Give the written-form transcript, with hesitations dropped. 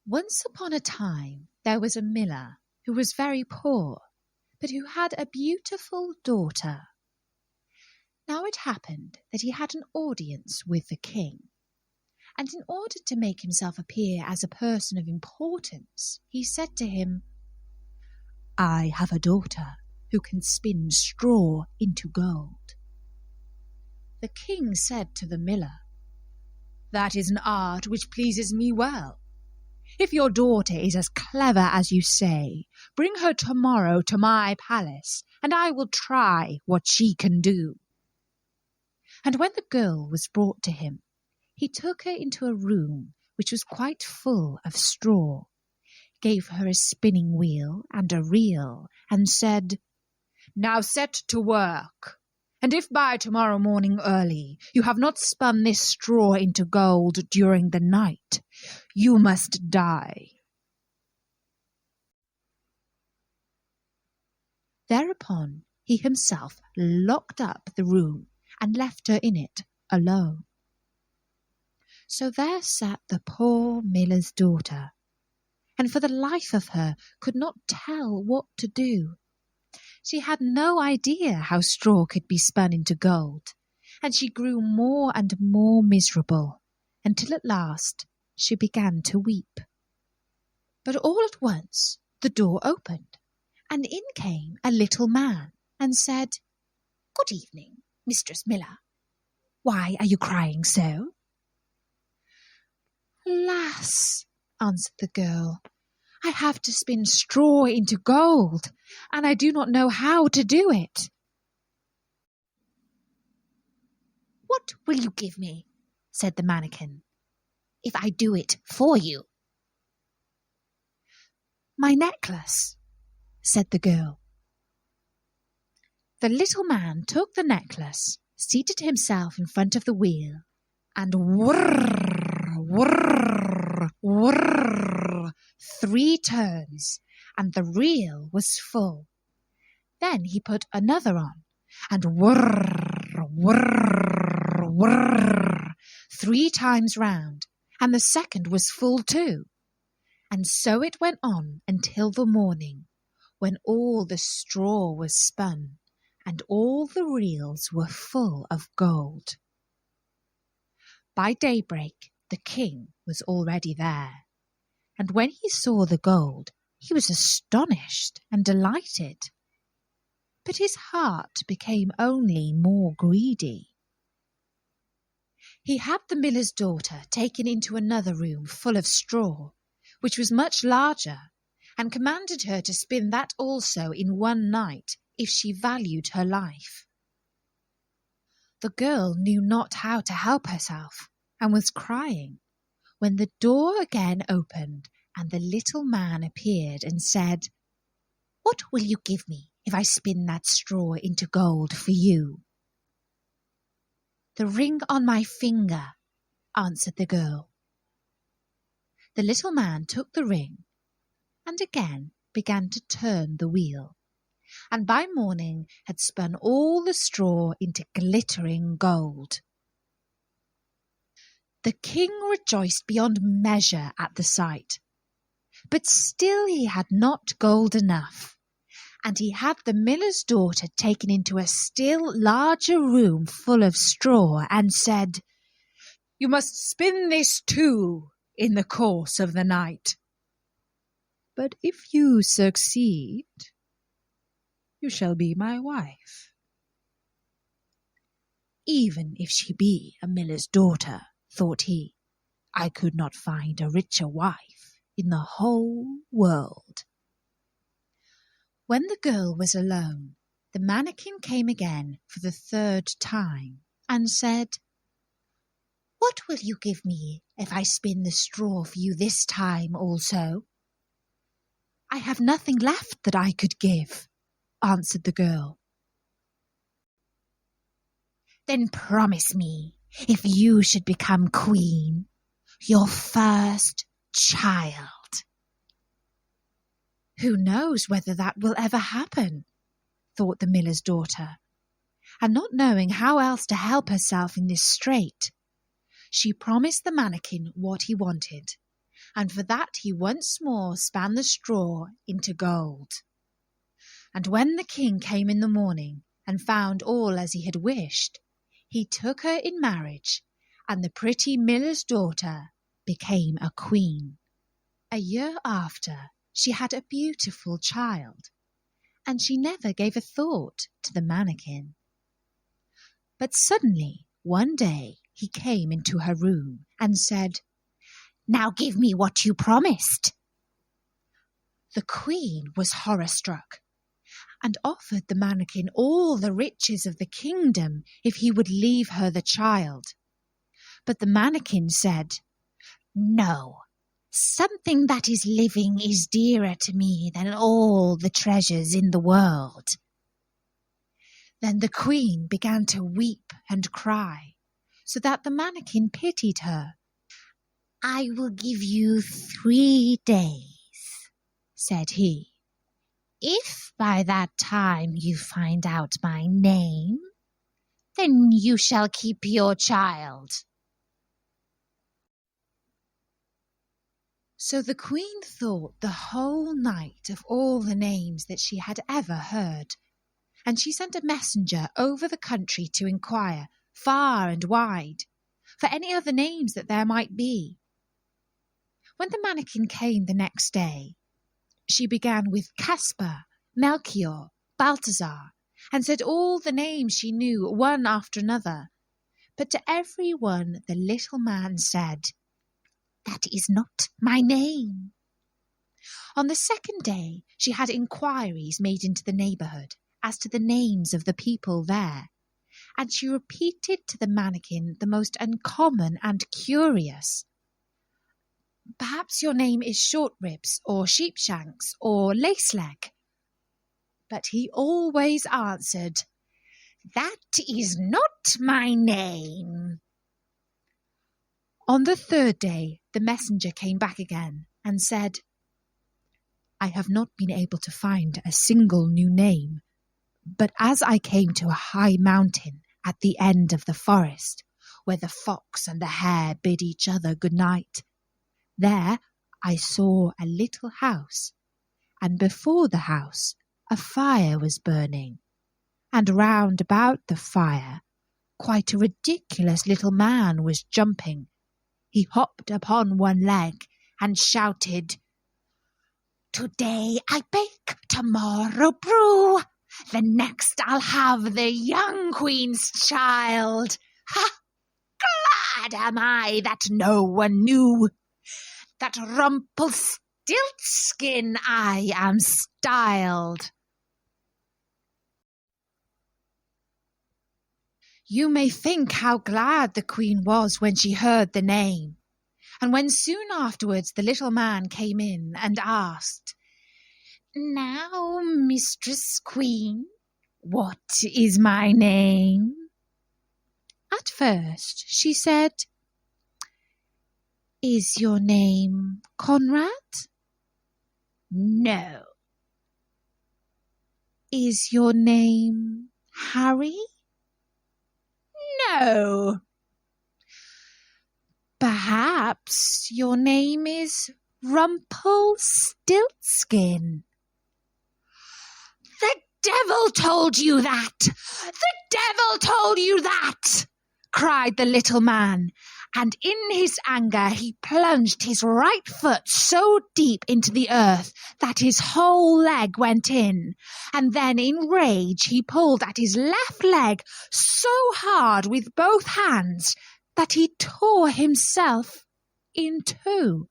Once upon a time there was a miller who was very poor, but who had a beautiful daughter. Now it happened that he had an audience with the king, and in order to make himself appear as a person of importance, he said to him, "I have a daughter who can spin straw into gold." The king said to the miller, "That is an art which pleases me well. If your daughter is as clever as you say, bring her tomorrow to my palace, and I will try what she can do." And when the girl was brought to him, he took her into a room which was quite full of straw, gave her a spinning wheel and a reel, and said, "Now set to work, and if by tomorrow morning early you have not spun this straw into gold during the night, you must die." Thereupon he himself locked up the room and left her in it alone. So there sat the poor miller's daughter, and for the life of her could not tell what to do. She had no idea how straw could be spun into gold, and she grew more and more miserable, until at last she began to weep. But all at once the door opened, and in came a little man, and said, "Good evening, Mistress Miller. Why are you crying so?" "Alas," answered the girl, "I have to spin straw into gold, and I do not know how to do it." "What will you give me," said the mannequin, "if I do it for you?" "My necklace," said the girl. The little man took the necklace, seated himself in front of the wheel, and whirr, whirr, whirr, 3 turns, and the reel was full. Then he put another on, and whirr, whirr, whirr, 3 times round, and the second was full too. And so it went on until the morning, when all the straw was spun, and all the reels were full of gold. By daybreak the king was already there, and when he saw the gold he was astonished and delighted. But his heart became only more greedy. He had the miller's daughter taken into another room full of straw, which was much larger, and commanded her to spin that also in one night, if she valued her life. The girl knew not how to help herself, and was crying, when the door again opened, and the little man appeared and said, "What will you give me if I spin that straw into gold for you?" "The ring on my finger," answered the girl. The little man took the ring, and again began to turn the wheel, and by morning had spun all the straw into glittering gold. The king rejoiced beyond measure at the sight, but still he had not gold enough, and he had the miller's daughter taken into a still larger room full of straw, and said, "You must spin this too in the course of the night. But if you succeed, you shall be my wife." "Even if she be a miller's daughter," thought he, "I could not find a richer wife in the whole world." When the girl was alone, the mannequin came again for the 3rd time, and said, "What will you give me if I spin the straw for you this time also?" "I have nothing left that I could give," answered the girl. "Then promise me, if you should become queen, your first child." "Who knows whether that will ever happen?" thought the miller's daughter, and not knowing how else to help herself in this strait, she promised the mannequin what he wanted, and for that he once more span the straw into gold. And when the king came in the morning and found all as he had wished, he took her in marriage, and the pretty miller's daughter became a queen. A year after, she had a beautiful child, and she never gave a thought to the mannequin. But suddenly, one day, he came into her room and said, "Now give me what you promised." The queen was horror-struck and offered the mannequin all the riches of the kingdom if he would leave her the child. But the mannequin said, "No, something that is living is dearer to me than all the treasures in the world." Then the queen began to weep and cry, so that the mannequin pitied her. "I will give you 3 days," said he. "If by that time you find out my name, then you shall keep your child." So the queen thought the whole night of all the names that she had ever heard, and she sent a messenger over the country to inquire, far and wide, for any other names that there might be. When the mannequin came the next day, she began with Caspar, Melchior, Balthazar, and said all the names she knew one after another. But to every one the little man said, "That is not my name." On the second day she had inquiries made into the neighbourhood as to the names of the people there, and she repeated to the mannequin the most uncommon and curious. "Perhaps your name is Shortribs, or Sheepshanks, or Laceleg." But he always answered, "That is not my name." On the third day the messenger came back again and said, "I have not been able to find a single new name, but as I came to a high mountain at the end of the forest, where the fox and the hare bid each other good night, there I saw a little house, and before the house a fire was burning, and round about the fire quite a ridiculous little man was jumping. He hopped upon one leg and shouted, 'Today I bake, tomorrow brew, the next I'll have the young queen's child. Ha! Glad am I that no one knew that Rumpelstiltskin I am styled.'" You may think how glad the queen was when she heard the name, and when soon afterwards the little man came in and asked, "Now, Mistress Queen, what is my name?" At first she said, "Is your name Conrad?" "No." "Is your name Harry?" "No." "Perhaps your name is Rumpelstiltskin?" "The devil told you that! The devil told you that!" cried the little man, and in his anger he plunged his right foot so deep into the earth that his whole leg went in, and then in rage he pulled at his left leg so hard with both hands that he tore himself in two.